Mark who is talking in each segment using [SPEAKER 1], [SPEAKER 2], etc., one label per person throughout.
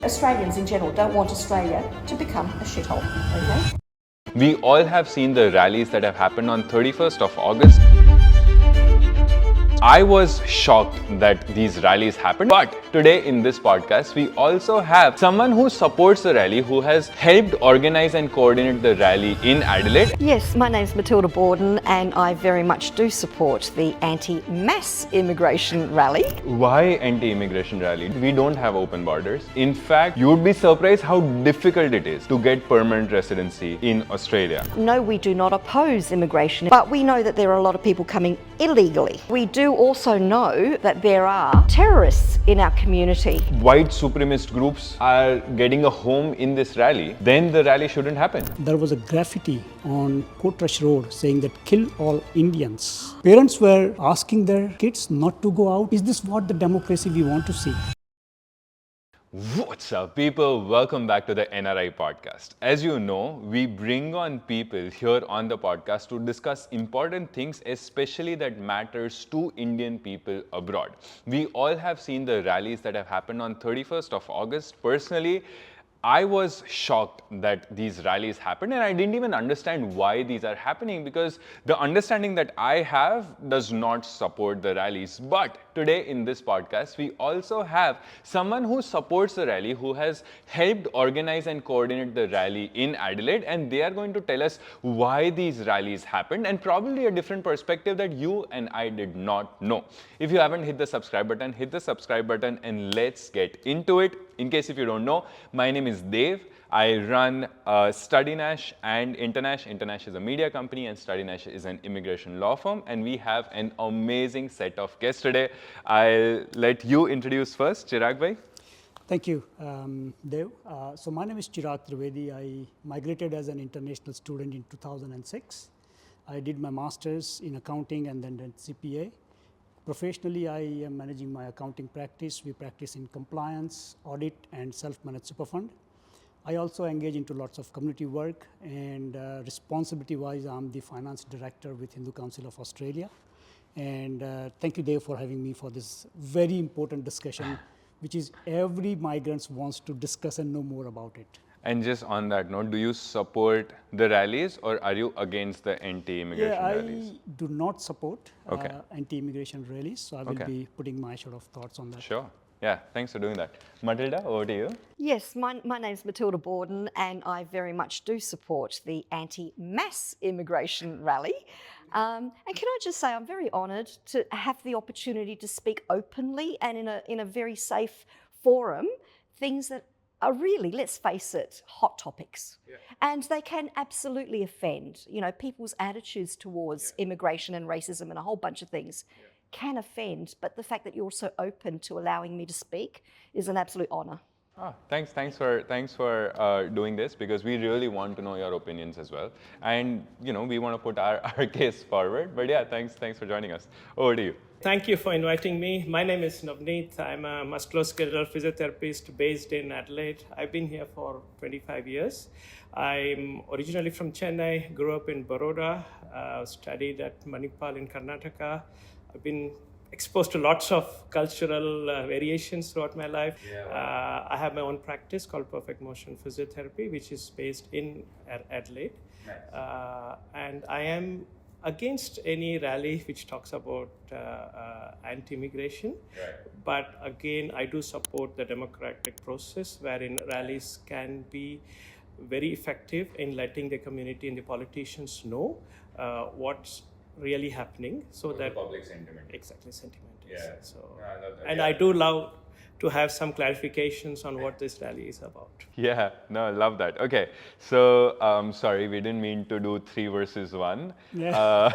[SPEAKER 1] Australians in general don't want Australia to become a shithole, okay?
[SPEAKER 2] We all have seen the rallies that have happened on 31st of August. I was shocked that these rallies happened, but today in this podcast, we also have someone who supports the rally, who has helped organize and coordinate the rally in Adelaide.
[SPEAKER 1] Yes, my name's Matilda Borden and I very much do support the anti-mass immigration rally.
[SPEAKER 2] Why anti-immigration rally? We don't have open borders. In fact, you would be surprised how difficult it is to get permanent residency in Australia.
[SPEAKER 1] No, we do not oppose immigration, but we know that there are a lot of people coming illegally. We do also know that there are terrorists in our community.
[SPEAKER 2] White supremacist groups are getting a home in this rally, then the rally shouldn't happen.
[SPEAKER 3] There was a graffiti on Portrush Road saying that kill all Indians. Parents were asking their kids not to go out. Is this what the democracy we want to see?
[SPEAKER 2] What's up, people? Welcome back to the NRI Podcast. As you know, we bring on people here on the podcast to discuss important things, especially that matters to Indian people abroad. We all have seen the rallies that have happened on 31st of August. Personally, I was shocked that these rallies happened, and I didn't even understand why these are happening, because the understanding that I have does not support the rallies. But today in this podcast, we also have someone who supports the rally, who has helped organize and coordinate the rally in Adelaide, and they are going to tell us why these rallies happened and probably a different perspective that you and I did not know. If you haven't hit the subscribe button, hit the subscribe button and let's get into it. In case if you don't know, my name is Dev. I run StudyNash and Internash. Internash is a media company and StudyNash is an immigration law firm. And we have an amazing set of guests today. I'll let you introduce first, Chirag bhai.
[SPEAKER 3] Thank you, Dev. So my name is Chirag Trivedi. I migrated as an international student in 2006. I did my master's in accounting and then did CPA. Professionally, I am managing my accounting practice. We practice in compliance, audit, and self-managed super fund. I also engage into lots of community work, and responsibility-wise, I'm the finance director with Hindu Council of Australia. And thank you, Dave, for having me for this very important discussion, which is every migrant wants to discuss and know more about it.
[SPEAKER 2] And just on that note, do you support the rallies or are you against the anti-immigration rallies?
[SPEAKER 3] I do not support anti-immigration rallies, so I will be putting my sort of thoughts on that.
[SPEAKER 2] Sure. Yeah, thanks for doing that. Matilda, over to you.
[SPEAKER 1] Yes, my name's Matilda Borden and I very much do support the anti-mass immigration rally. And can I just say I'm very honoured to have the opportunity to speak openly and in a very safe forum, things that are really, let's face it, hot topics. Yeah. And they can absolutely offend. You know, people's attitudes towards immigration and racism and a whole bunch of things can offend, but the fact that you're so open to allowing me to speak is an absolute honour.
[SPEAKER 2] Oh, thanks for doing this, because we really want to know your opinions as well. And, you know, we want to put our case forward. But yeah, thanks for joining us. Over to you.
[SPEAKER 4] Thank you for inviting me. My name is Navneet. I'm a musculoskeletal physiotherapist based in Adelaide. I've been here for 25 years. I'm originally from Chennai, grew up in Baroda, studied at Manipal in Karnataka. I've been exposed to lots of cultural variations throughout my life. I have my own practice called Perfect Motion Physiotherapy, which is based in Adelaide. Nice. And I am against any rally which talks about anti-immigration. Right. But again, I do support the democratic process wherein rallies can be very effective in letting the community and the politicians know what's really happening, so that
[SPEAKER 2] the public sentiment.
[SPEAKER 4] Exactly, sentiment.
[SPEAKER 2] Yeah.
[SPEAKER 4] So,
[SPEAKER 2] I love that.
[SPEAKER 4] And I do love to have some clarifications on what this rally is about.
[SPEAKER 2] Yeah, no, I love that. Okay, so sorry, we didn't mean to do 3 versus 1.
[SPEAKER 3] Yeah.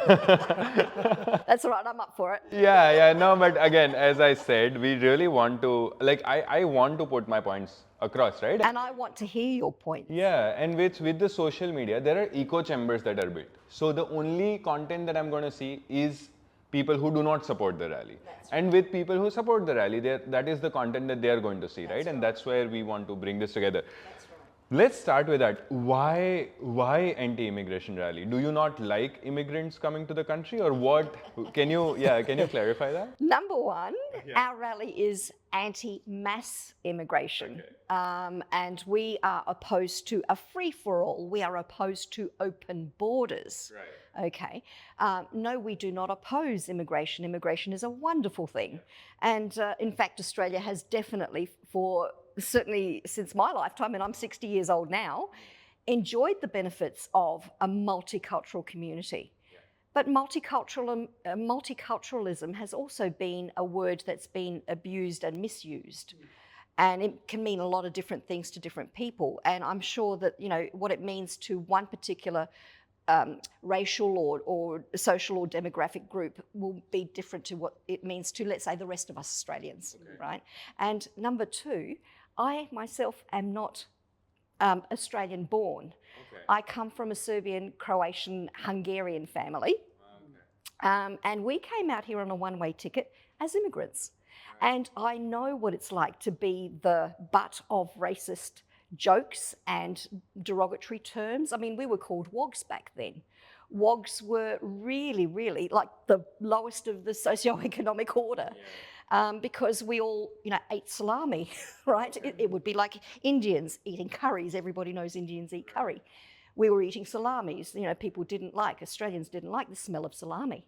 [SPEAKER 1] That's all right, I'm up for it.
[SPEAKER 2] Yeah, no, but again, as I said, we really want to, like, I want to put my points across, right?
[SPEAKER 1] And I want to hear your points.
[SPEAKER 2] Yeah, and with the social media, there are echo chambers that are built. So the only content that I'm going to see is people who do not support the rally. And with people who support the rally, that is the content that they are going to see, right? And that's where we want to bring this together. Let's start with that. Why anti-immigration rally? Do you not like immigrants coming to the country, or what? Can you clarify that?
[SPEAKER 1] Number one, our rally is anti-mass immigration. And we are opposed to a free-for-all. We are opposed to open borders. Right. Okay. No, we do not oppose immigration. Immigration is a wonderful thing. And in fact, Australia has definitely, certainly since my lifetime, and I'm 60 years old now, enjoyed the benefits of a multicultural community. But multiculturalism has also been a word that's been abused and misused. And it can mean a lot of different things to different people. And I'm sure that, what it means to one particular racial or social or demographic group will be different to what it means to, let's say, the rest of us Australians, right? And number two, I myself am not Australian born. I come from a Serbian, Croatian, Hungarian family. And we came out here on a one-way ticket as immigrants. And I know what it's like to be the butt of racist jokes and derogatory terms. I mean, we were called wogs back then. Wogs were really, really like the lowest of the socioeconomic order. Because we all, ate salami, right? It would be like Indians eating curries. Everybody knows Indians eat curry. We were eating salamis. Australians didn't like the smell of salami,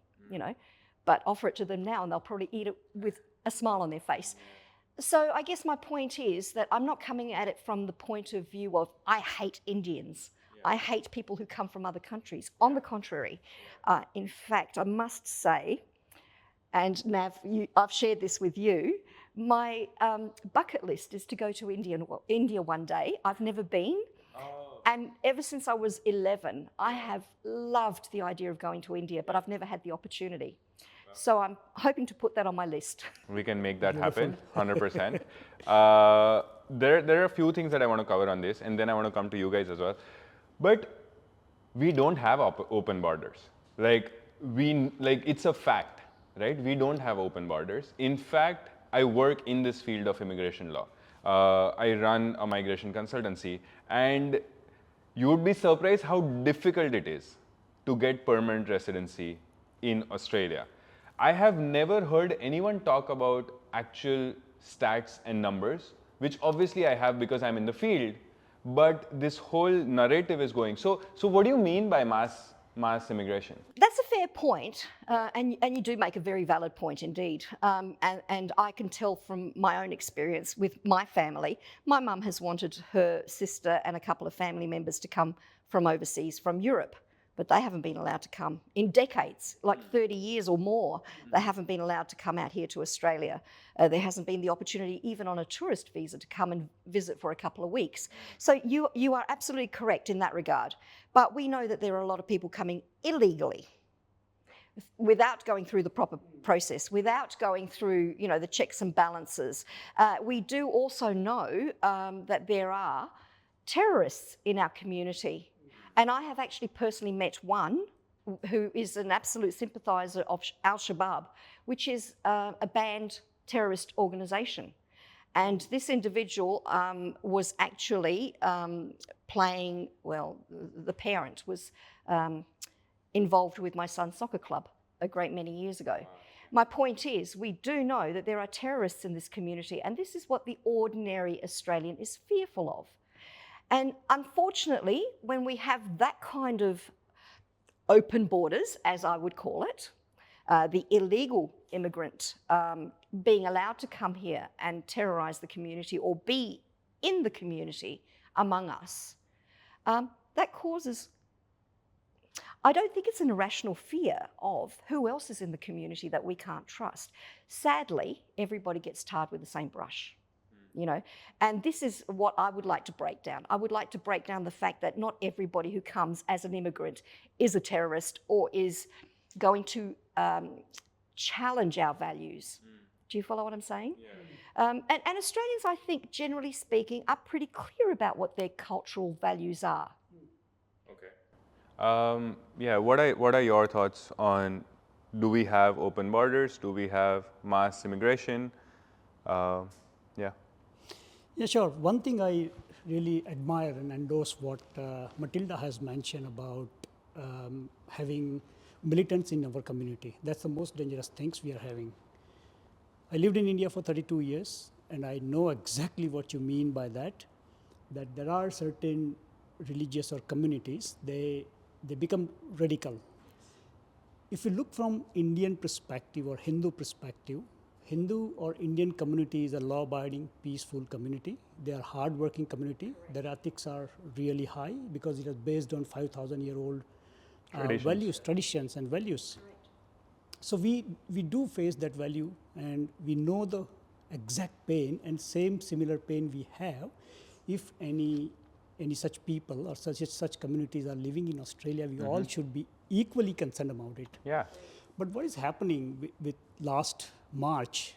[SPEAKER 1] but offer it to them now and they'll probably eat it with a smile on their face. So I guess my point is that I'm not coming at it from the point of view of I hate Indians. I hate people who come from other countries. On the contrary, in fact, I must say, and Nav, I've shared this with you, my bucket list is to go to India one day. I've never been. And ever since I was 11, I have loved the idea of going to India, but I've never had the opportunity. So I'm hoping to put that on my list.
[SPEAKER 2] We can make that happen, 100%. There are a few things that I want to cover on this, and then I want to come to you guys as well. But we don't have open borders. It's a fact, right? We don't have open borders. In fact, I work in this field of immigration law. I run a migration consultancy, and you would be surprised how difficult it is to get permanent residency in Australia. I have never heard anyone talk about actual stats and numbers, which obviously I have because I'm in the field, but this whole narrative is going. So what do you mean by mass immigration?
[SPEAKER 1] That's a fair point, and you do make a very valid point indeed. And I can tell from my own experience with my family, my mum has wanted her sister and a couple of family members to come from overseas, from Europe, but they haven't been allowed to come in decades, like 30 years or more. They haven't been allowed to come out here to Australia. There hasn't been the opportunity, even on a tourist visa, to come and visit for a couple of weeks. So you are absolutely correct in that regard. But we know that there are a lot of people coming illegally, without going through the proper process, without going through, the checks and balances. We do also know that there are terrorists in our community. And I have actually personally met one who is an absolute sympathiser of Al-Shabaab, which is a banned terrorist organisation. And this individual was actually playing, the parent was involved with my son's soccer club a great many years ago. My point is, we do know that there are terrorists in this community, and this is what the ordinary Australian is fearful of. And unfortunately, when we have that kind of open borders, as I would call it, the illegal immigrant being allowed to come here and terrorise the community or be in the community among us, that causes, I don't think it's an irrational fear of who else is in the community that we can't trust. Sadly, everybody gets tarred with the same brush. And this is what I would like to break down. I would like to break down the fact that not everybody who comes as an immigrant is a terrorist or is going to challenge our values. Do you follow what I'm saying? Yeah. And Australians, I think, generally speaking, are pretty clear about what their cultural values are.
[SPEAKER 2] Okay. What are your thoughts on, do we have open borders? Do we have mass immigration? Yeah.
[SPEAKER 3] Yeah, sure. One thing I really admire and endorse what Matilda has mentioned about having militants in our community. That's the most dangerous things we are having. I lived in India for 32 years, and I know exactly what you mean by that, that there are certain religious or communities, they become radical. If you look from Indian perspective or Hindu perspective, Hindu or Indian community is a law-abiding, peaceful community. They are hard-working community. Their ethics are really high because it is based on 5,000-year-old values, traditions, and values. So we do face that value, and we know the exact pain and similar pain we have if any such people or such communities are living in Australia. We all should be equally concerned about it.
[SPEAKER 2] Yeah.
[SPEAKER 3] But what is happening with last March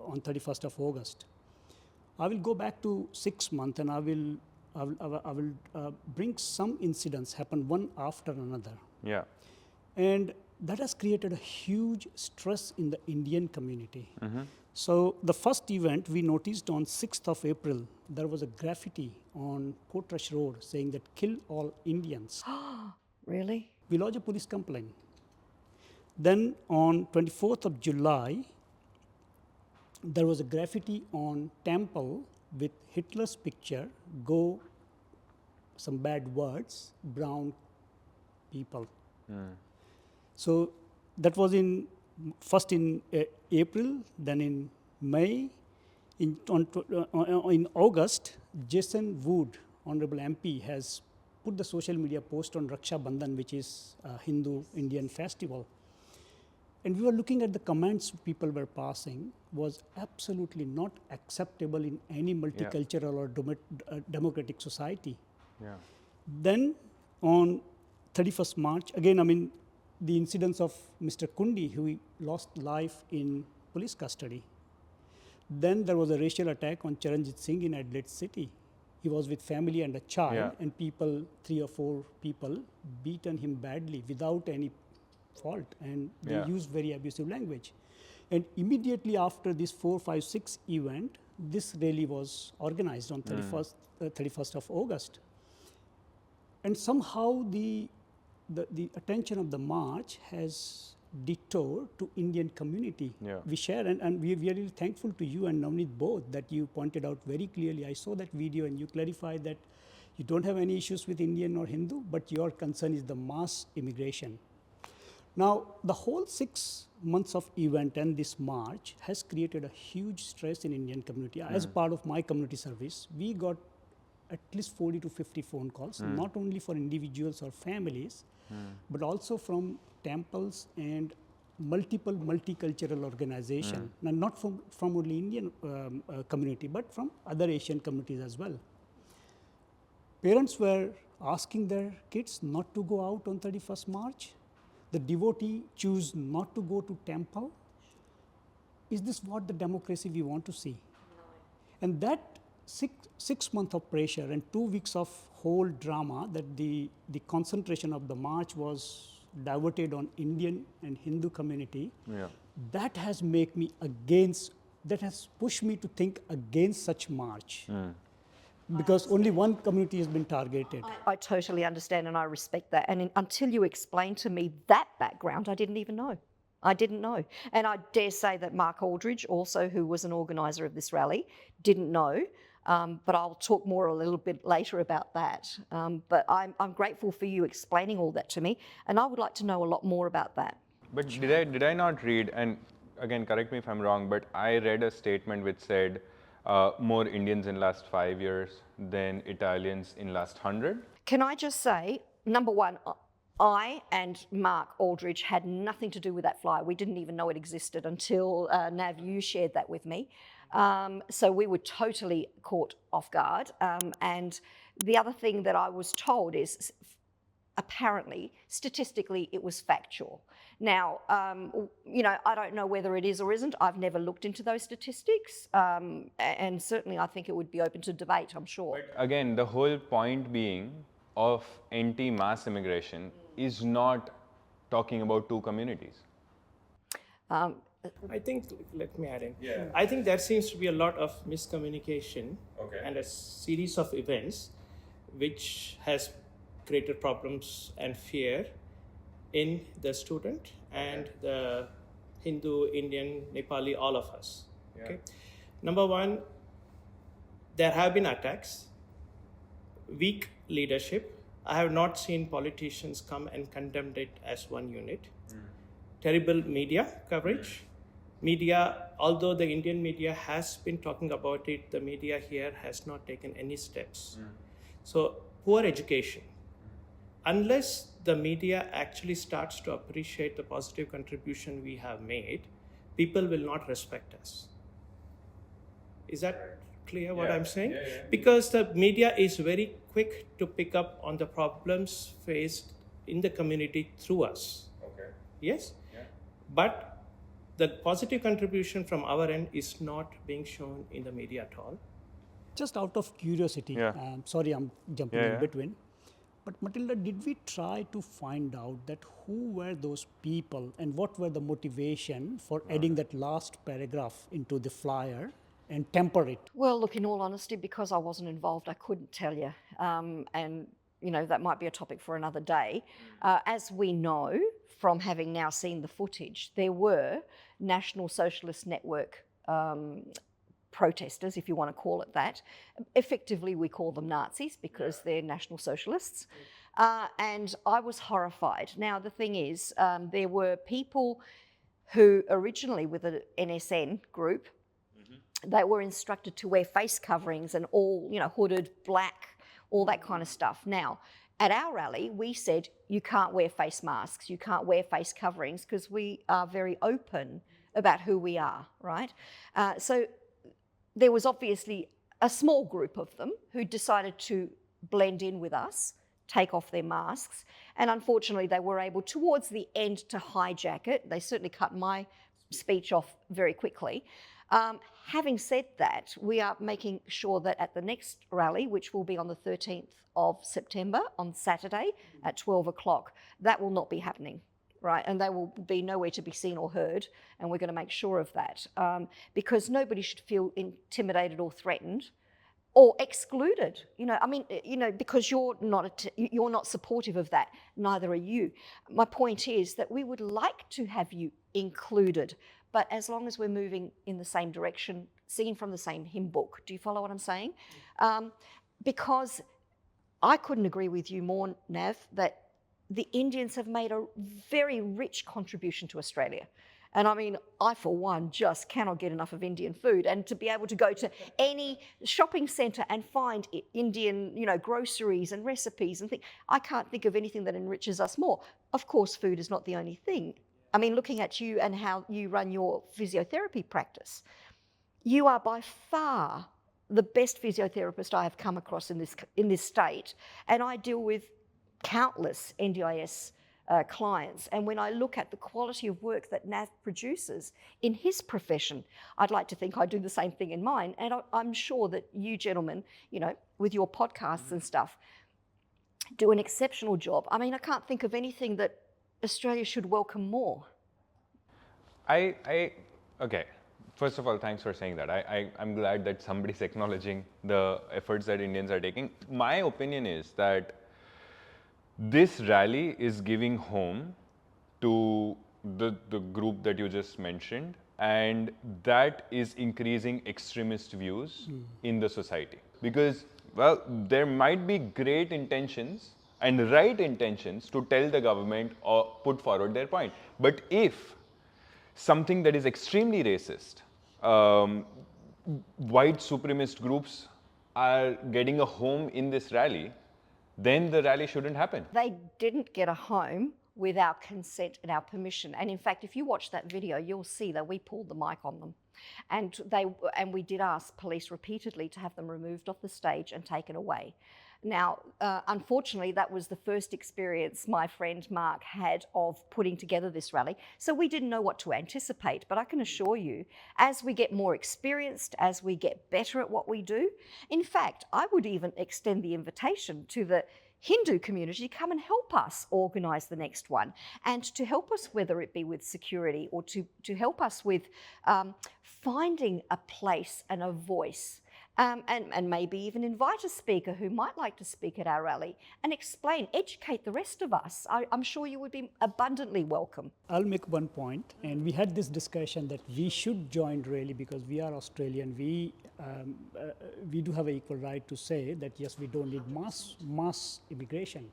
[SPEAKER 3] on 31st of August? I will go back to 6 months, and I will bring some incidents happen one after another.
[SPEAKER 2] Yeah.
[SPEAKER 3] And that has created a huge stress in the Indian community. So the first event we noticed on 6th of April, there was a graffiti on Portrush Road saying that kill all Indians.
[SPEAKER 1] Really?
[SPEAKER 3] We lodged a police complaint. Then on 24th of July, there was a graffiti on temple with Hitler's picture, go some bad words, brown people. So that was first in April, then in May. In August, Jason Wood, Honorable MP, has put the social media post on Raksha Bandhan, which is a Hindu-Indian festival. And we were looking at the comments people were passing was absolutely not acceptable in any multicultural or democratic society.
[SPEAKER 2] Yeah.
[SPEAKER 3] Then on 31st March, again, I mean, the incidents of Mr. Kundi, who lost life in police custody. Then there was a racial attack on Charanjit Singh in Adelaide City. He was with family and a child, and 3 or 4 people beaten him badly without any fault, and they used very abusive language. And immediately after this 4, 5, 6 event, this rally was organized on 31st of August. And somehow the attention of the march has detoured to Indian community. We share, and we are really thankful to you and Navneet both that you pointed out very clearly. I saw that video and you clarified that you don't have any issues with Indian or Hindu, but your concern is the mass immigration. Now, the whole 6 months of event and this march has created a huge stress in Indian community. As part of my community service, we got at least 40 to 50 phone calls, not only for individuals or families, but also from temples and multicultural organizations, and not from only Indian community, but from other Asian communities as well. Parents were asking their kids not to go out on 31st March. The devotee choose not to go to temple. Is this what the democracy we want to see? No. And that six months of pressure and 2 weeks of whole drama, that the concentration of the march was diverted on Indian and Hindu community, that has pushed me to think against such march. Because only one community has been targeted.
[SPEAKER 1] I totally understand and I respect that. And until you explained to me that background, I didn't even know. I didn't know. And I dare say that Mark Aldridge, also who was an organiser of this rally, didn't know. But I'll talk more a little bit later about that. But I'm grateful for you explaining all that to me. And I would like to know a lot more about that.
[SPEAKER 2] But did I not read, and again, correct me if I'm wrong, but I read a statement which said, more Indians in last 5 years than Italians in last 100.
[SPEAKER 1] Can I just say, number one, I and Mark Aldridge had nothing to do with that flyer. We didn't even know it existed until Nav, you shared that with me. So we were totally caught off guard. And the other thing that I was told is, apparently, statistically, it was factual. Now, I don't know whether it is or isn't. I've never looked into those statistics. And certainly I think it would be open to debate, I'm sure.
[SPEAKER 2] But again, the whole point being of anti-mass immigration is not talking about two communities.
[SPEAKER 4] I think, let me add in.
[SPEAKER 2] Yeah.
[SPEAKER 4] I think there seems to be a lot of miscommunication
[SPEAKER 2] Okay.
[SPEAKER 4] and a series of events which has created problems and fear in the student and the Hindu, Indian, Nepali, all of us.
[SPEAKER 2] Yeah.
[SPEAKER 4] Okay. Number one, there have been attacks, weak leadership. I have not seen politicians come and condemn it as one unit. Terrible media coverage. Media, although the Indian media has been talking about it, the media here has not taken any steps. So poor education. Unless the media actually starts to appreciate the positive contribution we have made, people will not respect us. Is that clear what I'm saying?
[SPEAKER 2] Yeah.
[SPEAKER 4] Because the media is very quick to pick up on the problems faced in the community through us.
[SPEAKER 2] Okay.
[SPEAKER 4] Yes?
[SPEAKER 2] Yeah.
[SPEAKER 4] But the positive contribution from our end is not being shown in the media at all.
[SPEAKER 3] Just out of curiosity,
[SPEAKER 2] Yeah.
[SPEAKER 3] sorry I'm jumping
[SPEAKER 2] Yeah,
[SPEAKER 3] in
[SPEAKER 2] yeah.
[SPEAKER 3] between, but Matilda, did we try to find out that who were those people and what were the motivation for adding that last paragraph into the flyer and temper it?
[SPEAKER 1] Well, look, in all honesty, because I wasn't involved, I couldn't tell you. And, you know, that might be a topic for another day. As we know from having now seen the footage, there were National Socialist Network protesters, if you want to call it that. Effectively, we call them Nazis because they're National Socialists. And I was horrified. Now, the thing is, there were people who originally with the NSN group, they were instructed to wear face coverings and all, you know, hooded, black, all that kind of stuff. Now, at our rally, we said you can't wear face masks, you can't wear face coverings because we are very open about who we are, right? So there was obviously a small group of them who decided to blend in with us, take off their masks, and unfortunately they were able towards the end to hijack it. They certainly cut my speech off very quickly. Having said that, we are making sure that at the next rally, which will be on the 13th of September, on Saturday at 12 o'clock, that will not be happening, right? And they will be nowhere to be seen or heard, and we're going to make sure of that because nobody should feel intimidated or threatened or excluded. You know, I mean, you know, because you're not supportive of that, neither are you. My point is that we would like to have you included, but as long as we're moving in the same direction, singing from the same hymn book. Do you follow what I'm saying? Because I couldn't agree with you more, Nav, that the Indians have made a very rich contribution to Australia. And I mean, I, for one, just cannot get enough of Indian food. And to be able to go to any shopping centre and find Indian, you know, groceries and recipes and things, I can't think of anything that enriches us more. Of course, food is not the only thing. I mean, looking at you and how you run your physiotherapy practice, you are by far the best physiotherapist I have come across in this state. And I deal with countless NDIS clients. And when I look at the quality of work that Nav produces in his profession, I'd like to think I do the same thing in mine. And I'm sure that you gentlemen, you know, with your podcasts and stuff, do an exceptional job. I mean, I can't think of anything that Australia should welcome more.
[SPEAKER 2] Okay. First of all, thanks for saying that. I'm glad that somebody's acknowledging the efforts that Indians are taking. My opinion is that this rally is giving home to the group that you just mentioned, and that is increasing extremist views in the society. Because, well, there might be great intentions and right intentions to tell the government or put forward their point. But if something that is extremely racist, white supremacist groups are getting a home in this rally, then the rally shouldn't happen.
[SPEAKER 1] They didn't get a home with our consent and our permission. And in fact, if you watch that video, you'll see that we pulled the mic on them. And we did ask police repeatedly to have them removed off the stage and taken away. Now, unfortunately, that was the first experience my friend Mark had of putting together this rally. So we didn't know what to anticipate. But I can assure you, as we get more experienced, as we get better at what we do, in fact, I would even extend the invitation to the Hindu community to come and help us organise the next one, and to help us, whether it be with security or to help us with finding a place and a voice. And maybe even invite a speaker who might like to speak at our rally and explain, educate the rest of us. I'm sure you would be abundantly welcome.
[SPEAKER 3] I'll make one point, and we had this discussion that we should join rally because we are Australian. We do have an equal right to say that yes, we don't need mass immigration.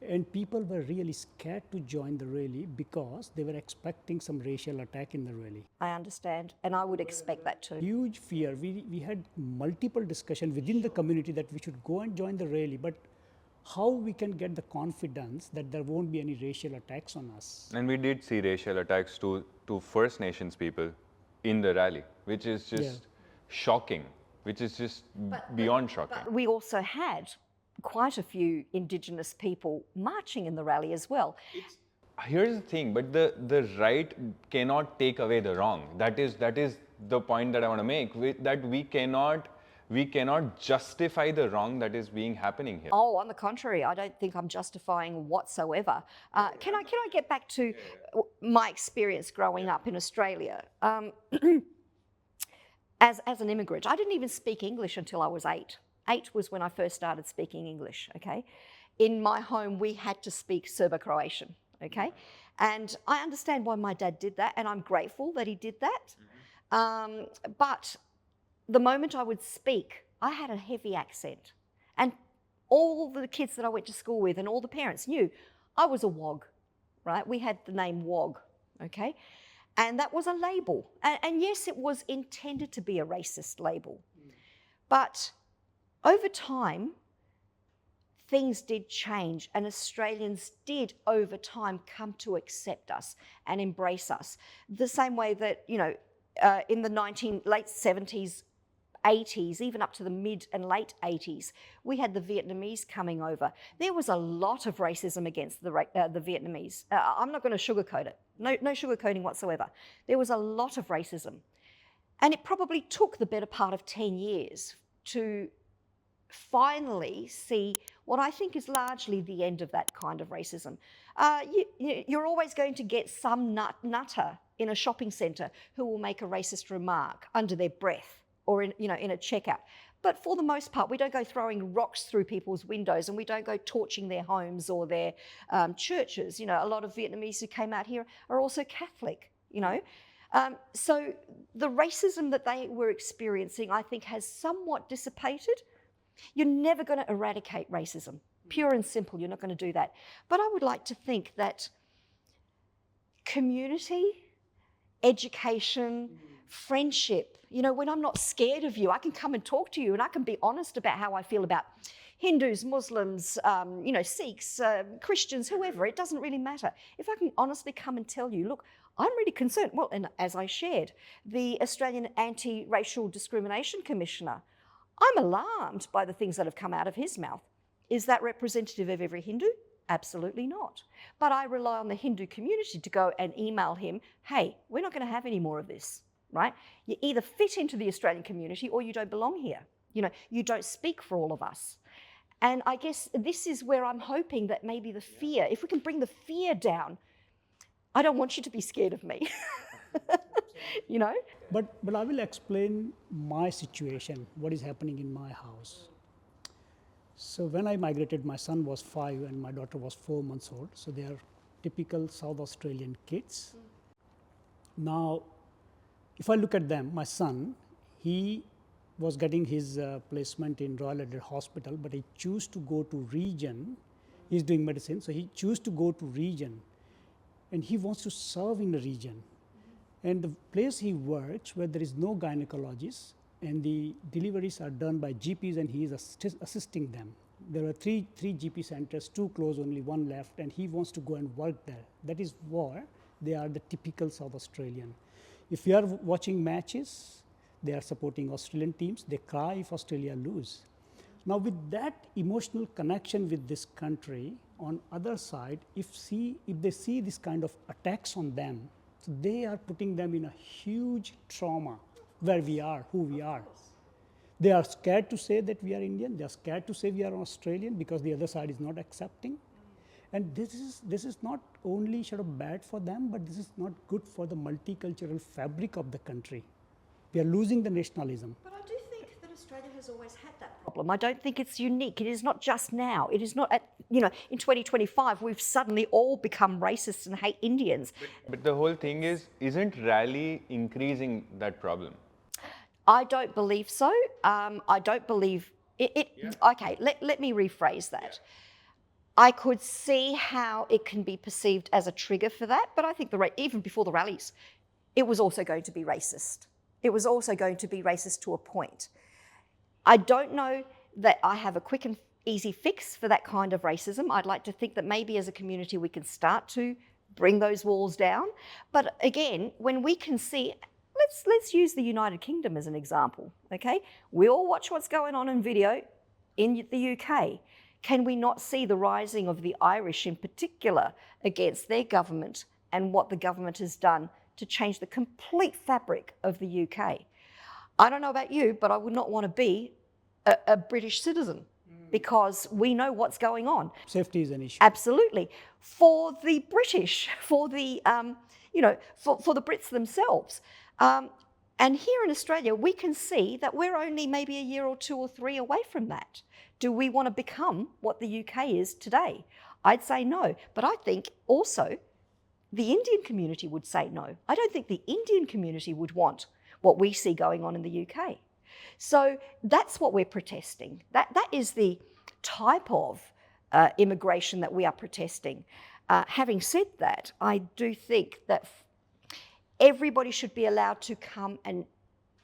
[SPEAKER 3] And people were really scared to join the rally because they were expecting some racial attack in the rally.
[SPEAKER 1] I understand, and I would expect that too.
[SPEAKER 3] Huge fear. We had multiple discussion within the community that we should go and join the rally, but how we can get the confidence that there won't be any racial attacks on us.
[SPEAKER 2] And we did see racial attacks to First Nations people in the rally, which is just shocking, which is just beyond shocking.
[SPEAKER 1] But we also had quite a few Indigenous people marching in the rally as well.
[SPEAKER 2] Here's the thing, but the right cannot take away the wrong. That is the point that I want to make. That we cannot justify the wrong that is happening here.
[SPEAKER 1] Oh, on the contrary, I don't think I'm justifying whatsoever. Can I get back to my experience growing up in Australia? As an immigrant, I didn't even speak English until I was 8. 8 was when I first started speaking English, okay? In my home, we had to speak Serbo-Croatian, okay? And I understand why my dad did that, and I'm grateful that he did that. But the moment I would speak, I had a heavy accent. And all the kids that I went to school with and all the parents knew I was a WOG, right? We had the name WOG, okay? And that was a label. And yes, it was intended to be a racist label. But over time, things did change, and Australians did over time come to accept us and embrace us. The same way that, you know, in the late 70s, 80s, even up to the mid and late 80s, we had the Vietnamese coming over. There was a lot of racism against the Vietnamese. I'm not going to sugarcoat it. No sugarcoating whatsoever. There was a lot of racism. And it probably took the better part of 10 years to finally see what I think is largely the end of that kind of racism. You're always going to get some nutter in a shopping centre who will make a racist remark under their breath or in a checkout. But for the most part, we don't go throwing rocks through people's windows, and we don't go torching their homes or their churches. You know, a lot of Vietnamese who came out here are also Catholic, you know. So the racism that they were experiencing, I think, has somewhat dissipated. You're never going to eradicate racism, pure and simple. You're not going to do that. But I would like to think that community, education, friendship, you know, when I'm not scared of you, I can come and talk to you, and I can be honest about how I feel about Hindus, Muslims, Sikhs, Christians, whoever. It doesn't really matter. If I can honestly come and tell you, look, I'm really concerned. Well, and as I shared, the Australian Anti-Racial Discrimination Commissioner, I'm alarmed by the things that have come out of his mouth. Is that representative of every Hindu? Absolutely not. But I rely on the Hindu community to go and email him, hey, we're not going to have any more of this, right? You either fit into the Australian community or you don't belong here. You know, you don't speak for all of us. And I guess this is where I'm hoping that maybe the fear, if we can bring the fear down, I don't want you to be scared of me, you know?
[SPEAKER 3] But I will explain my situation, what is happening in my house. So when I migrated, my son was 5 and my daughter was 4 months old. So they are typical South Australian kids. Now, if I look at them, my son, he was getting his placement in Royal Adelaide Hospital, but he chose to go to region. He's doing medicine, so he chose to go to region. And he wants to serve in the region. And the place he works, where there is no gynecologist, and the deliveries are done by GPs, and he is assisting them. There are three GP centers, 2 closed, only 1 left, and he wants to go and work there. That is why they are the typical South Australian. If you are watching matches, they are supporting Australian teams. They cry if Australia lose. Now, with that emotional connection with this country, on other side, if they see this kind of attacks on them, so they are putting them in a huge trauma where we are, who we are. They are scared to say that we are Indian. They are scared to say we are Australian because the other side is not accepting. And this is not only sort of bad for them, but this is not good for the multicultural fabric of the country. We are losing the nationalism.
[SPEAKER 1] But I do think that Australia has always had that problem. I don't think it's unique. It is not just now. It is not in 2025 we've suddenly all become racist and hate Indians.
[SPEAKER 2] But the whole thing is, isn't rally increasing that problem?
[SPEAKER 1] I don't believe so. I don't believe it. Okay, let me rephrase that. I could see how it can be perceived as a trigger for that, but I think even before the rallies, it was also going to be racist. It was also going to be racist to a point. I don't know that I have a quick and easy fix for that kind of racism. I'd like to think that maybe as a community we can start to bring those walls down. But again, when we can see, let's use the United Kingdom as an example, okay? We all watch what's going on in video in the UK. Can we not see the rising of the Irish in particular against their government and what the government has done to change the complete fabric of the UK? I don't know about you, but I would not want to be a British citizen because we know what's going on.
[SPEAKER 3] Safety is an issue.
[SPEAKER 1] Absolutely. For the British, for the, for the Brits themselves. And here in Australia, we can see that we're only maybe a year or 2 or 3 away from that. Do we want to become what the UK is today? I'd say no. But I think also the Indian community would say no. I don't think the Indian community would want what we see going on in the UK. So that's what we're protesting. That is the type of immigration that we are protesting. Having said that, I do think that everybody should be allowed to come and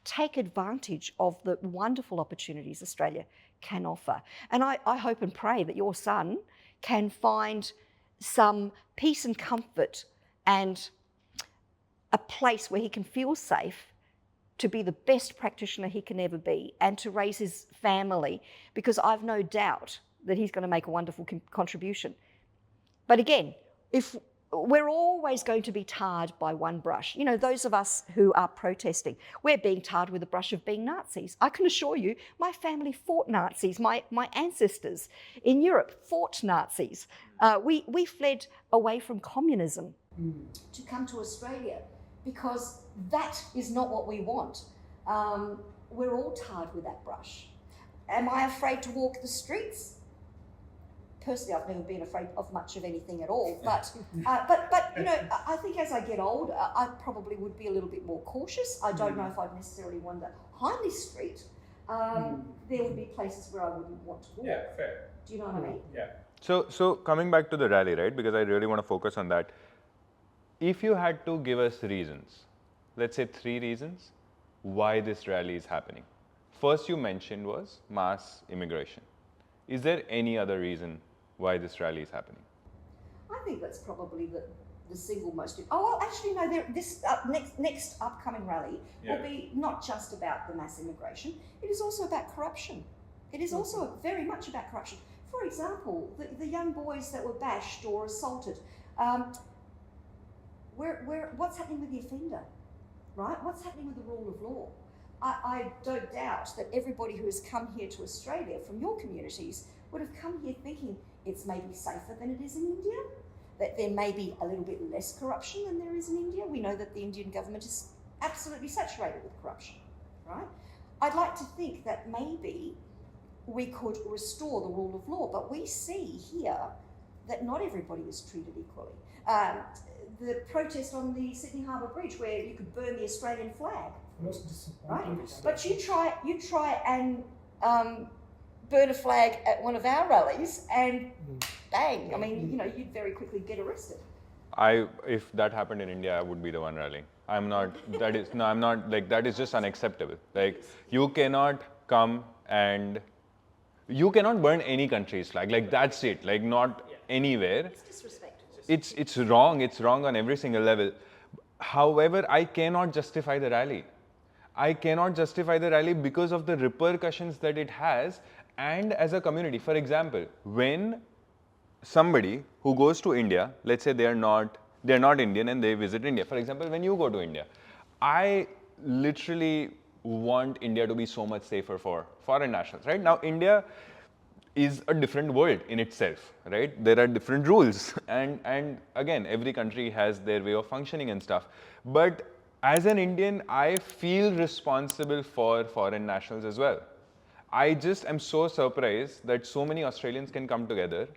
[SPEAKER 1] take advantage of the wonderful opportunities Australia can offer. And I hope and pray that your son can find some peace and comfort and a place where he can feel safe to be the best practitioner he can ever be and to raise his family, because I've no doubt that he's going to make a wonderful contribution. But again, if we're always going to be tarred by one brush. You know, those of us who are protesting, we're being tarred with the brush of being Nazis. I can assure you, my family fought Nazis. My ancestors in Europe fought Nazis. We fled away from communism to come to Australia because that is not what we want. We're all tarred with that brush. Am I afraid to walk the streets? Personally, I've never been afraid of much of anything at all. But you know, I think as I get older, I probably would be a little bit more cautious. I don't know if I'd necessarily wander Hindley Street. There would be places where I wouldn't want to walk.
[SPEAKER 2] Yeah, fair.
[SPEAKER 1] Do you know what I mean?
[SPEAKER 2] Yeah. So coming back to the rally, right? Because I really want to focus on that. If you had to give us reasons, let's say 3 reasons why this rally is happening. First you mentioned was mass immigration. Is there any other reason why this rally is happening?
[SPEAKER 1] I think that's probably the single most. Oh well, actually no. This next upcoming rally will be not just about the mass immigration. It is also about corruption. It is also very much about corruption. For example, the young boys that were bashed or assaulted. What's happening with the offender, right? What's happening with the rule of law? I don't doubt that everybody who has come here to Australia from your communities would have come here thinking it's maybe safer than it is in India, that there may be a little bit less corruption than there is in India. We know that the Indian government is absolutely saturated with corruption, right? I'd like to think that maybe we could restore the rule of law, but we see here that not everybody is treated equally. The protest on the Sydney Harbour Bridge where you could burn the Australian flag, right? But you try and burn a flag at one of our rallies and bang, I mean, you know, you'd very quickly get arrested.
[SPEAKER 2] If that happened in India, I would be the one rallying. I'm not, that is just unacceptable. Like, you cannot come and, you cannot burn any country's flag. Like, that's it. Like, not anywhere.
[SPEAKER 1] It's disrespectful.
[SPEAKER 2] It's wrong on every single level. However, I cannot justify the rally. I cannot justify the rally because of the repercussions that it has, and as a community. For example, when somebody who goes to India, let's say they're not Indian and they visit India. For example, when you go to India, I literally want India to be so much safer for foreign nationals, right? Now, India is a different world in itself, right? There are different rules, and again, every country has their way of functioning and stuff. But as an Indian, I feel responsible for foreign nationals as well. I just am so surprised that so many Australians can come together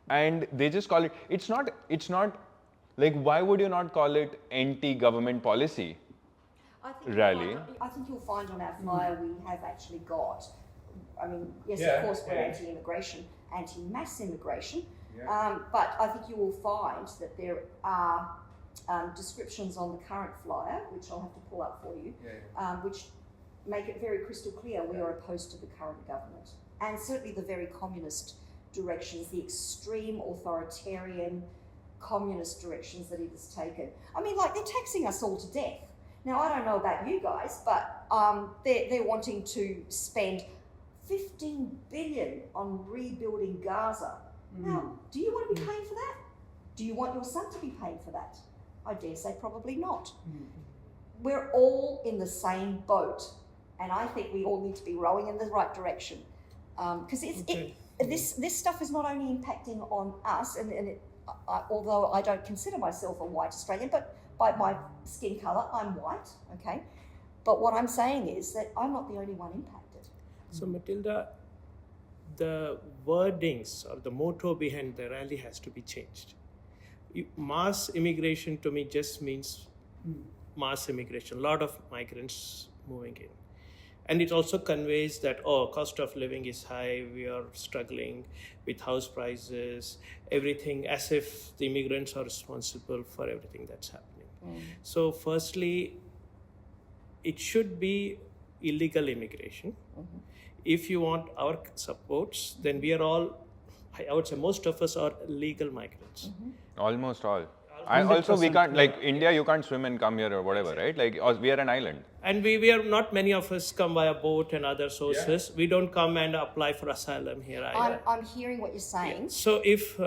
[SPEAKER 2] and they just call it, it's not like, why would you not call it anti-government policy rally?
[SPEAKER 1] I think you'll find on our flyer we have actually got, I mean, yes,
[SPEAKER 2] Yeah,
[SPEAKER 1] of course, we're
[SPEAKER 2] yeah.
[SPEAKER 1] anti-immigration, anti-mass immigration, but I think you will find that there are descriptions on the current flyer, which I'll have to pull up for you, which make it very crystal clear we are opposed to the current government. And certainly the very communist directions, the extreme authoritarian communist directions that it has taken. I mean, like, they're taxing us all to death. Now, I don't know about you guys, but they're wanting to spend 15 billion on rebuilding Gaza. Now, do you want to be paying for that? Do you want your son to be paying for that? I dare say probably not. We're all in the same boat, and I think we all need to be rowing in the right direction, because this stuff is not only impacting on us, although I don't consider myself a white Australian, but by my skin colour, I'm white, okay? But what I'm saying is that I'm not the only one impacted.
[SPEAKER 4] So, Matilda, the wordings or the motto behind the rally has to be changed. Mass immigration to me just means mass immigration, a lot of migrants moving in. And it also conveys that, cost of living is high, we are struggling with house prices, everything, as if the immigrants are responsible for everything that's happening. So firstly, it should be illegal immigration. If you want our supports, then we are all, I would say most of us are legal migrants.
[SPEAKER 2] Almost all. We can't, like India, you can't swim and come here or whatever, right? Like, we are an island.
[SPEAKER 4] And we are not many of us come via boat and other sources. We don't come and apply for asylum here either.
[SPEAKER 1] I'm hearing what you're saying.
[SPEAKER 4] So if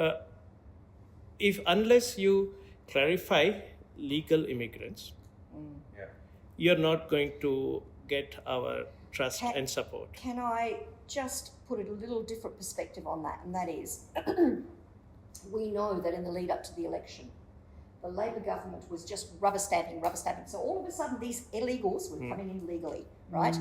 [SPEAKER 4] unless you clarify legal immigrants, you're not going to get our trust and support.
[SPEAKER 1] Can I just put a little different perspective on that? And that is, we know that in the lead up to the election, the Labor government was just rubber stamping. So all of a sudden, these illegals were coming in legally, right?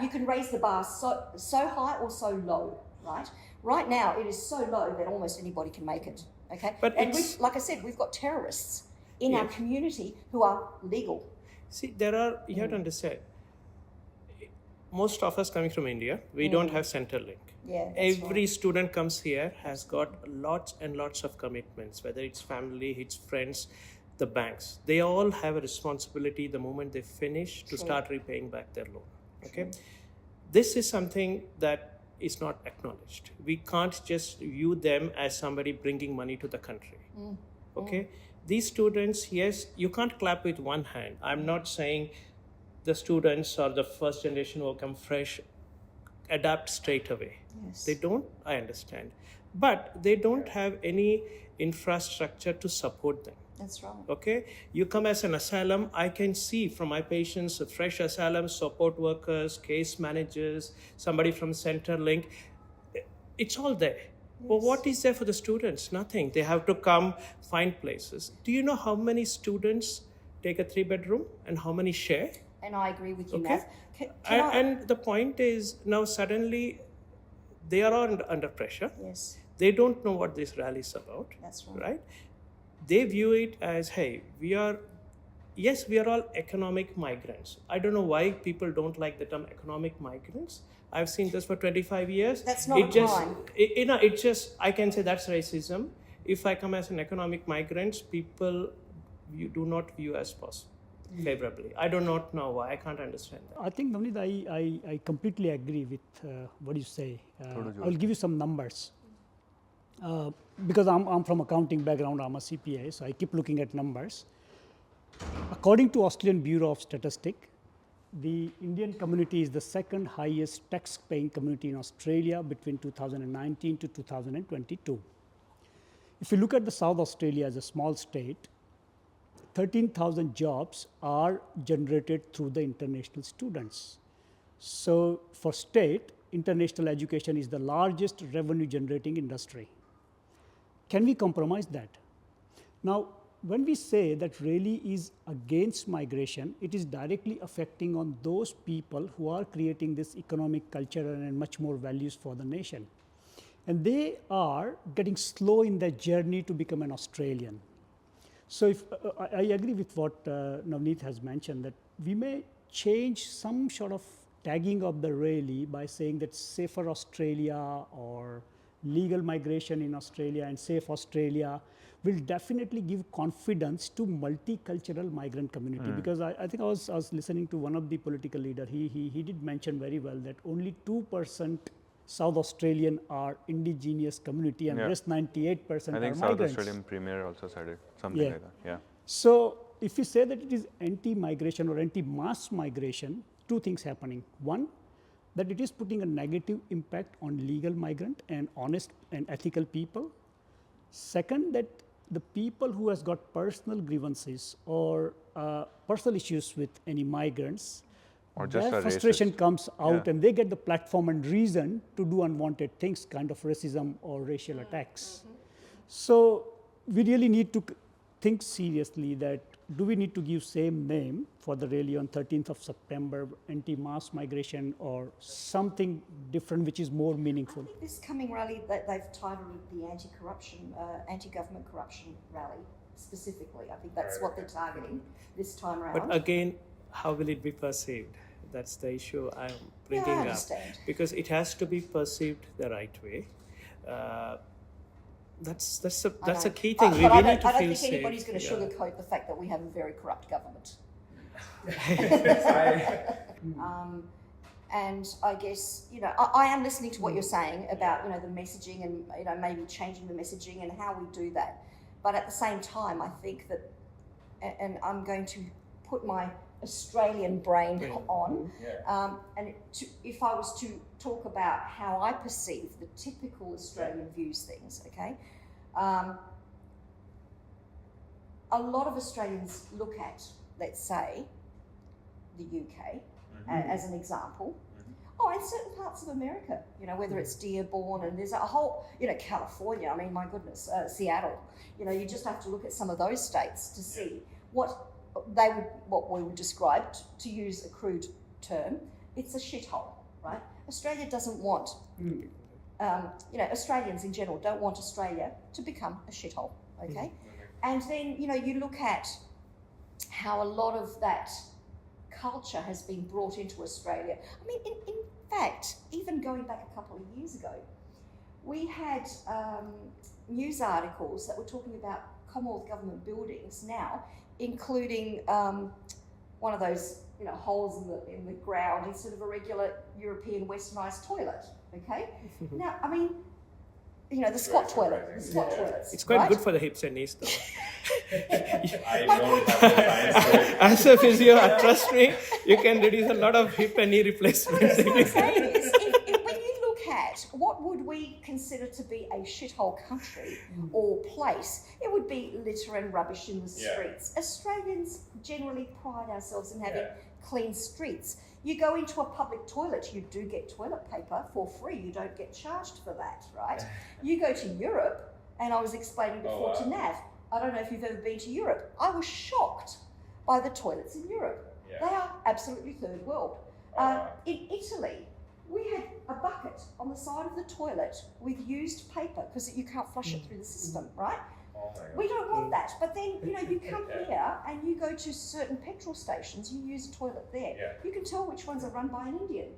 [SPEAKER 1] You can raise the bar so high or so low, right? Right now, it is so low that almost anybody can make it, okay?
[SPEAKER 4] But
[SPEAKER 1] like I said, we've got terrorists in our community who are legal.
[SPEAKER 4] See, you have to understand, most of us coming from India, we don't have Centrelink.
[SPEAKER 1] Yeah,
[SPEAKER 4] Every student comes here has got lots and lots of commitments, whether it's family, it's friends, the banks. They all have a responsibility the moment they finish to start repaying back their loan. Okay, this is something that is not acknowledged. We can't just view them as somebody bringing money to the country. Okay, these students, yes, you can't clap with one hand. I'm not saying the students or the first generation who come fresh adapt straight away.
[SPEAKER 1] Yes.
[SPEAKER 4] They don't, I understand. But they don't have any infrastructure to support them.
[SPEAKER 1] That's right.
[SPEAKER 4] Okay? You come as an asylum, I can see from my patients, fresh asylum, support workers, case managers, somebody from Centrelink. It's all there. But what is there for the students? Nothing. They have to come find places. Do you know how many students take a 3-bedroom and how many share?
[SPEAKER 1] And I agree with you,
[SPEAKER 4] Okay.
[SPEAKER 1] Matt.
[SPEAKER 4] And the point is, now suddenly they are under pressure.
[SPEAKER 1] Yes,
[SPEAKER 4] They don't know what this rally is about.
[SPEAKER 1] that's right.
[SPEAKER 4] Right? They view it as, hey, we are all economic migrants. I don't know why people don't like the term economic migrants. I've seen this for 25 years.
[SPEAKER 1] That's not a crime.
[SPEAKER 4] It just, I can say that's racism. If I come as an economic migrant, people you do not view as favorably. I do not know why. I can't understand that.
[SPEAKER 3] I think, Navneet, I completely agree with what you say. I'll give you some numbers. Because I'm from accounting background, I'm a CPA, so I keep looking at numbers. According to Australian Bureau of Statistics, the Indian community is the second highest tax-paying community in Australia between 2019 to 2022. If you look at the South Australia as a small state, 13,000 jobs are generated through the international students. So for state, international education is the largest revenue generating industry. Can we compromise that? Now, when we say that really is against migration, it is directly affecting on those people who are creating this economic culture and much more values for the nation. And they are getting slow in their journey to become an Australian. So if, I agree with what Navneet has mentioned, that we may change some sort of tagging of the really by saying that safer Australia or legal migration in Australia and safe Australia will definitely give confidence to multicultural migrant community. Because I think I was listening to one of the political leader. He did mention very well that only 2% South Australian are indigenous community and rest 98% are migrants.
[SPEAKER 2] I think South Australian Premier also said it, something like that. Yeah.
[SPEAKER 3] So if you say that it is anti-migration or anti-mass migration, two things happening. One, that it is putting a negative impact on legal migrant and honest and ethical people. Second, that the people who has got personal grievances or personal issues with any migrants,
[SPEAKER 2] Or just
[SPEAKER 3] their
[SPEAKER 2] a
[SPEAKER 3] frustration
[SPEAKER 2] racist.
[SPEAKER 3] comes out
[SPEAKER 2] Yeah.
[SPEAKER 3] and they get the platform and reason to do unwanted things, kind of racism or racial attacks. So we really need to think seriously that do we need to give same name for the rally on 13th of September, anti-mass migration, or something different which is more meaningful?
[SPEAKER 1] I think this coming rally that they've titled it the anti-government corruption rally specifically. I think that's what they're targeting this time around.
[SPEAKER 4] But again, how will it be perceived? That's the issue I'm bringing
[SPEAKER 1] I
[SPEAKER 4] up.
[SPEAKER 1] understand.
[SPEAKER 4] Because it has to be perceived the right way. That's a key thing. We
[SPEAKER 1] I
[SPEAKER 4] need to
[SPEAKER 1] don't
[SPEAKER 4] feel
[SPEAKER 1] think
[SPEAKER 4] safe.
[SPEAKER 1] anybody's going to sugarcoat the fact that we have a very corrupt government. And I guess, I am listening to what you're saying about, the messaging and, maybe changing the messaging and how we do that. But at the same time, I think that, and I'm going to put my Australian brain on, if I was to talk about how I perceive the typical Australian views things, okay? A lot of Australians look at, let's say, the UK as an example. Oh, in certain parts of America, whether it's Dearborn and there's a whole, California, I mean, my goodness, Seattle, you just have to look at some of those states to see what we would describe, to use a crude term, it's a shithole, right? Australia doesn't want, Australians in general don't want Australia to become a shithole, okay? And then, you look at how a lot of that culture has been brought into Australia. I mean, in fact, even going back a couple of years ago, we had news articles that were talking about Commonwealth government buildings now, including one of those, holes in the ground instead of a regular European westernised toilet. Okay. Now, I mean, the squat toilets.
[SPEAKER 4] It's quite
[SPEAKER 1] right?
[SPEAKER 4] good for the hips and knees, though.
[SPEAKER 2] I don't have the science to it.
[SPEAKER 4] As a physio, trust me, you can reduce a lot of hip and knee replacements.
[SPEAKER 1] What I'm saying is, when you look at what would we consider to be a shithole country or place, it would be litter and rubbish in the streets. Australians generally pride ourselves in having clean streets. You go into a public toilet, you do get toilet paper for free. You don't get charged for that, right? You go to Europe, and I was explaining before to Nav, I don't know if you've ever been to Europe. I was shocked by the toilets in Europe. They are absolutely third world. In Italy, we had a bucket on the side of the toilet with used paper because you can't flush it through the system, right? We don't want that. But then, you come here and you go to certain petrol stations, you use a toilet there. You can tell which ones are run by an Indian.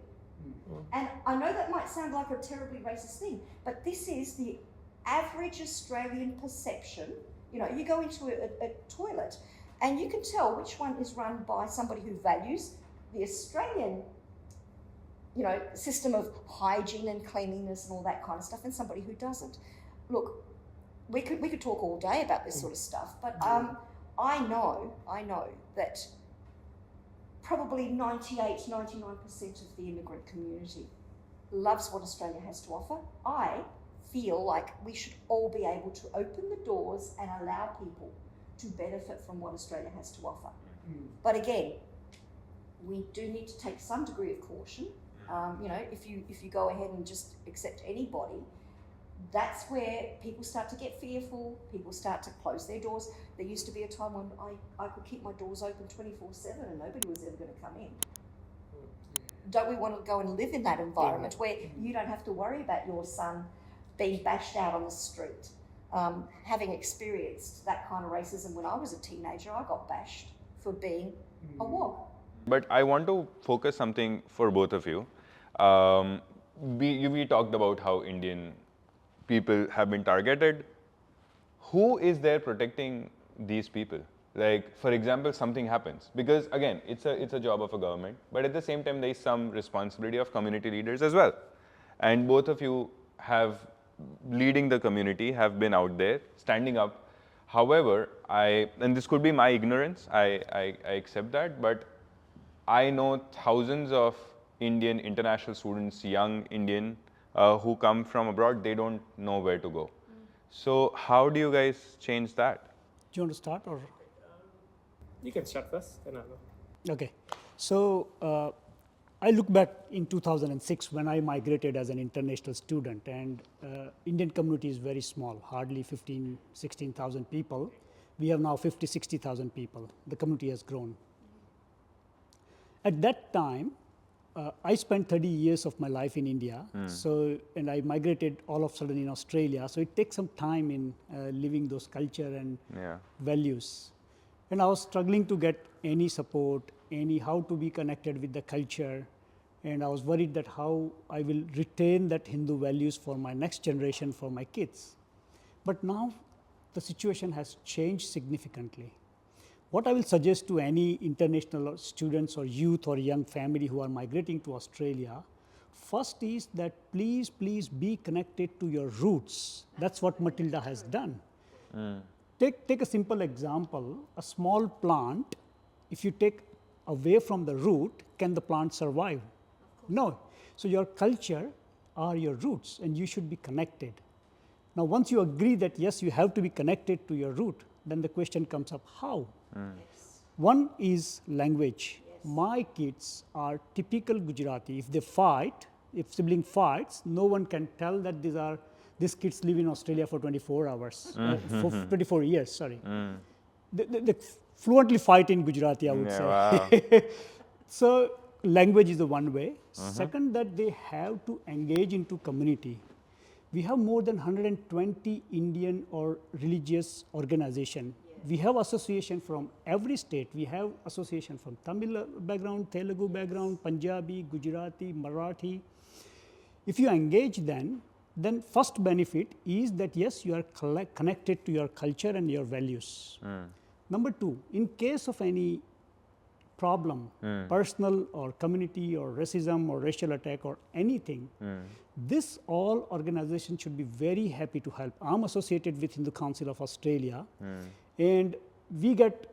[SPEAKER 1] And I know that might sound like a terribly racist thing, but this is the average Australian perception. You go into a toilet and you can tell which one is run by somebody who values the Australian, system of hygiene and cleanliness and all that kind of stuff, and somebody who doesn't. Look, we could talk all day about this sort of stuff, but I know that probably 99% of the immigrant community loves what Australia has to offer. I feel like we should all be able to open the doors and allow people to benefit from what Australia has to offer. But again, we do need to take some degree of caution. If you go ahead and just accept anybody, that's where people start to get fearful, people start to close their doors. There used to be a time when I could keep my doors open 24/7 and nobody was ever going to come in. Don't we want to go and live in that environment where you don't have to worry about your son being bashed out on the street? Having experienced that kind of racism when I was a teenager, I got bashed for being a wog.
[SPEAKER 2] But I want to focus something for both of you. We talked about how Indian people have been targeted. Who is there protecting these people? Like, for example, something happens. Because again, it's a job of a government, but at the same time, there is some responsibility of community leaders as well. And both of you have, leading the community, have been out there, standing up. However, and this could be my ignorance, I accept that, but I know thousands of Indian international students, young Indian, who come from abroad, they don't know where to go. So how do you guys change that?
[SPEAKER 3] Do you want to start or?
[SPEAKER 4] You can start first, then I'll go.
[SPEAKER 3] Okay. So I look back in 2006 when I migrated as an international student, and Indian community is very small, hardly 16,000 people. We have now 60,000 people. The community has grown. At that time, I spent 30 years of my life in India, and I migrated all of a sudden in Australia. So it takes some time in living those culture and values. And I was struggling to get any support, how to be connected with the culture. And I was worried that how I will retain that Hindu values for my next generation, for my kids. But now the situation has changed significantly. What I will suggest to any international students or youth or young family who are migrating to Australia, first is that please be connected to your roots. That's what Matilda has done. Take a simple example, a small plant, if you take away from the root, can the plant survive? No. So your culture are your roots and you should be connected. Now once you agree that yes, you have to be connected to your root, then the question comes up, how?
[SPEAKER 1] Yes.
[SPEAKER 3] One is language. Yes. My kids are typical Gujarati. If they fight, if sibling fights, no one can tell that these kids live in Australia for 24 hours, for 24 years, sorry. They fluently fight in Gujarati, I would say.
[SPEAKER 2] Wow.
[SPEAKER 3] So language is the one way. Second, that they have to engage into community. We have more than 120 Indian or religious organization. We have association from every state. We have association from Tamil background, Telugu background, Punjabi, Gujarati, Marathi. If you engage then first benefit is that yes, you are connected to your culture and your values. Number two, in case of any problem, personal or community or racism or racial attack or anything, this all organization should be very happy to help. I'm associated with Hindu Council of Australia, and we get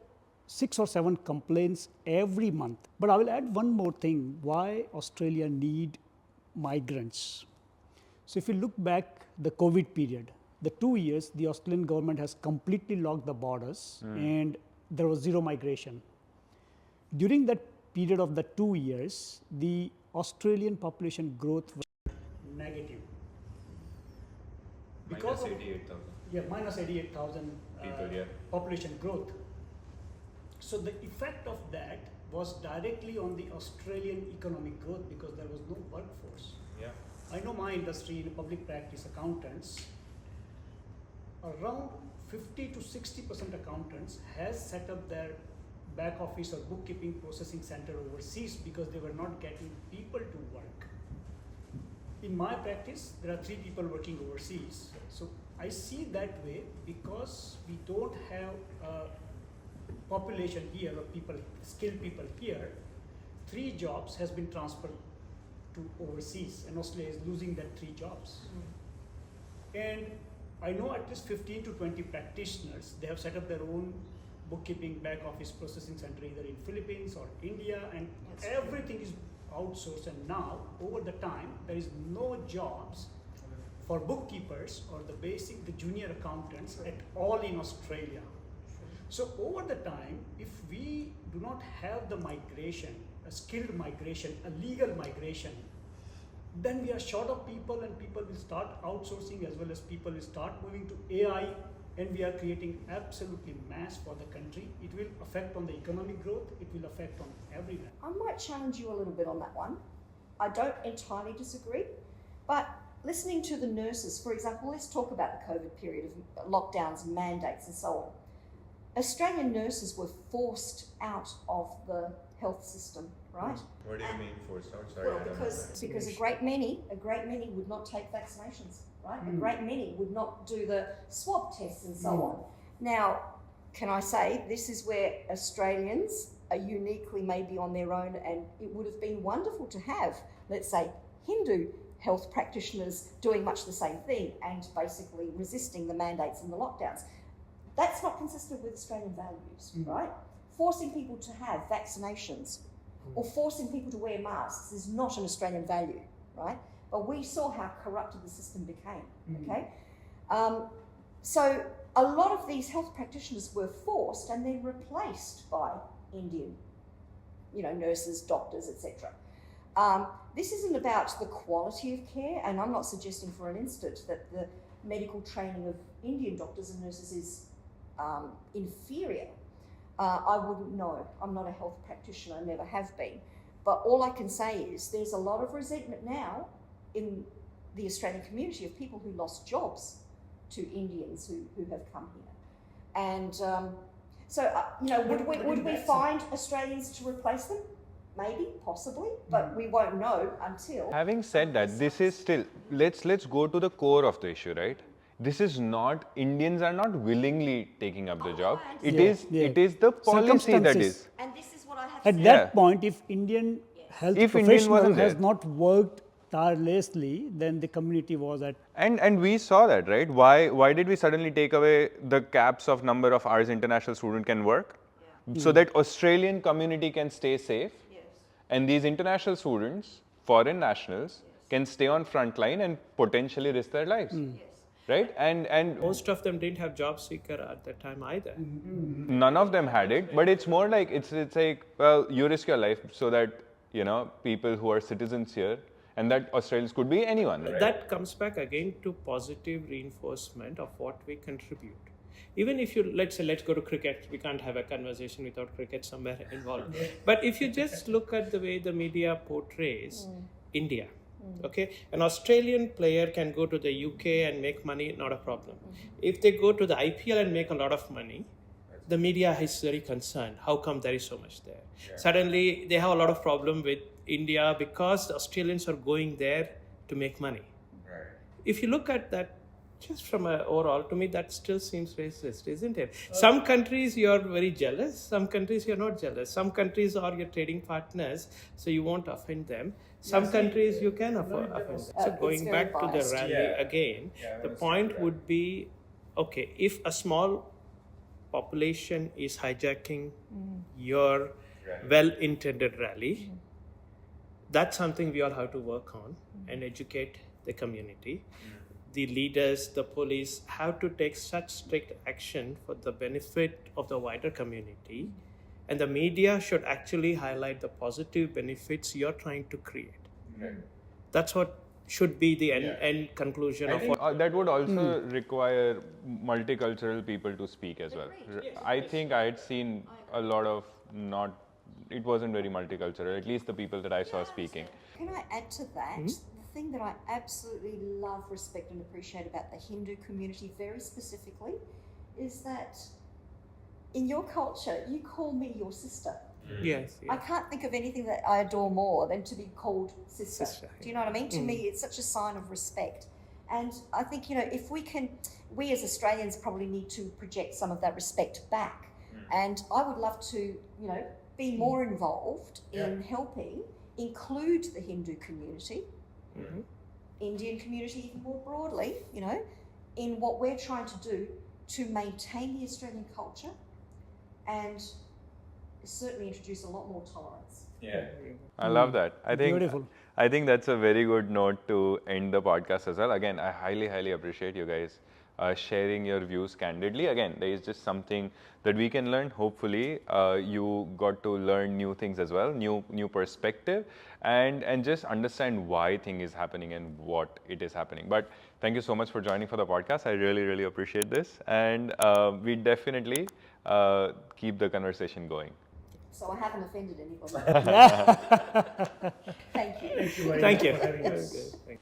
[SPEAKER 3] 6 or 7 complaints every month. But I will add one more thing, why Australia need migrants. So if you look back the COVID period, the 2 years, the Australian government has completely locked the borders and there was zero migration. During that period of the 2 years, the Australian population growth was negative. Because
[SPEAKER 2] Minus 88,000.
[SPEAKER 3] Yeah, minus 88,000
[SPEAKER 2] People,
[SPEAKER 3] population growth. So the effect of that was directly on the Australian economic growth because there was no workforce.
[SPEAKER 2] Yeah.
[SPEAKER 3] I know my industry in public practice accountants, around 50 to 60% accountants has set up their back office or bookkeeping processing center overseas because they were not getting people to work. In my practice, there are 3 people working overseas. So I see that way because we don't have population here or people, skilled people here. 3 jobs has been transferred to overseas and Australia is losing that 3 jobs. And I know at least 15 to 20 practitioners, they have set up their own bookkeeping back office processing center either in Philippines or India, and everything is outsourced. And now over the time there is no jobs for bookkeepers or the junior accountants at all in Australia. So over the time, if we do not have the migration, a skilled migration, a legal migration, then we are short of people, and people will start outsourcing, as well as people will start moving to AI, and we are creating absolutely mass for the country. It will affect on the economic growth, it will affect on everywhere.
[SPEAKER 1] I might challenge you a little bit on that one. I don't entirely disagree, but listening to the nurses, for example, let's talk about the COVID period of lockdowns and mandates and so on. Australian nurses were forced out of the health system, right?
[SPEAKER 5] What do you mean forced out? Sorry,
[SPEAKER 1] Well,
[SPEAKER 5] I don't
[SPEAKER 1] because a great many would not take vaccinations, right? A great many would not do the swab tests and so on. Now, can I say this is where Australians are uniquely maybe on their own, and it would have been wonderful to have, let's say, Hindu health practitioners doing much the same thing and basically resisting the mandates and the lockdowns. That's not consistent with Australian values, right? Forcing people to have vaccinations or forcing people to wear masks is not an Australian value, right? But we saw how corrupted the system became, okay? So a lot of these health practitioners were forced and then replaced by Indian, nurses, doctors, etc. This isn't about the quality of care, and I'm not suggesting for an instant that the medical training of Indian doctors and nurses is inferior. I wouldn't know. I'm not a health practitioner, I never have been. But all I can say is there's a lot of resentment now in the Australian community of people who lost jobs to Indians who have come here. And would we find Australians to replace them? Maybe, possibly, but we won't know until...
[SPEAKER 2] Having said that, this is still, let's go to the core of the issue, right? This is not, Indians are not willingly taking up the job. It is the policy that is.
[SPEAKER 1] And this is what I have
[SPEAKER 3] At
[SPEAKER 1] said.
[SPEAKER 3] that point, if Indian health
[SPEAKER 2] If Indian
[SPEAKER 3] professional
[SPEAKER 2] wasn't
[SPEAKER 3] has
[SPEAKER 2] there.
[SPEAKER 3] not worked tirelessly, then the community was at...
[SPEAKER 2] And we saw that, right? Why did we suddenly take away the caps of number of hours international student can work? So that Australian community can stay safe. And these international students, foreign nationals, can stay on front line and potentially risk their lives. Right? And
[SPEAKER 4] Most of them didn't have job seeker at that time either.
[SPEAKER 2] none of them had it, but it's more like it's like, well, you risk your life so that people who are citizens here, and that Australians could be anyone, right?
[SPEAKER 4] That comes back again to positive reinforcement of what we contribute. Even if let's go to cricket, we can't have a conversation without cricket somewhere involved. But if you just look at the way the media portrays India, okay, an Australian player can go to the UK and make money, not a problem. If they go to the IPL and make a lot of money, the media is very concerned. How come there is so much there? Suddenly, they have a lot of problem with India because the Australians are going there to make money. If you look at that, just from overall, to me, that still seems racist, isn't it? Some countries you're very jealous, some countries you're not jealous. Some countries are your trading partners, so you won't offend them. Some countries you can offend them. So going
[SPEAKER 1] very
[SPEAKER 4] back to the
[SPEAKER 1] biased.
[SPEAKER 4] rally again, the point would be, okay, if a small population is hijacking your well-intended rally, that's something we all have to work on and educate the community. The leaders, the police have to take such strict action for the benefit of the wider community, and the media should actually highlight the positive benefits you're trying to create. That's what should be the end conclusion of what.
[SPEAKER 2] That would also require multicultural people to speak as well. I think I had seen a lot of it wasn't very multicultural, at least the people that I saw speaking.
[SPEAKER 1] Can I add to that? The thing that I absolutely love, respect and appreciate about the Hindu community very specifically is that in your culture, you call me your sister.
[SPEAKER 4] Yes.
[SPEAKER 1] I can't think of anything that I adore more than to be called sister. Do you know what I mean? To me, it's such a sign of respect. And I think, if we as Australians probably need to project some of that respect back. And I would love to, be more involved in helping include the Hindu community, Indian community even more broadly, in what we're trying to do to maintain the Australian culture and certainly introduce a lot more tolerance.
[SPEAKER 2] I love that.
[SPEAKER 3] Beautiful.
[SPEAKER 2] I think that's a very good note to end the podcast as well. Again, I highly, highly appreciate you guys sharing your views candidly. Again, there is just something that we can learn. Hopefully, you got to learn new things as well, new perspective, and just understand why thing is happening and what it is happening. But thank you so much for joining for the podcast. I really appreciate this, and we definitely keep the conversation going.
[SPEAKER 1] So I haven't offended anybody. Thank you.
[SPEAKER 4] Thank you.
[SPEAKER 5] Thank you.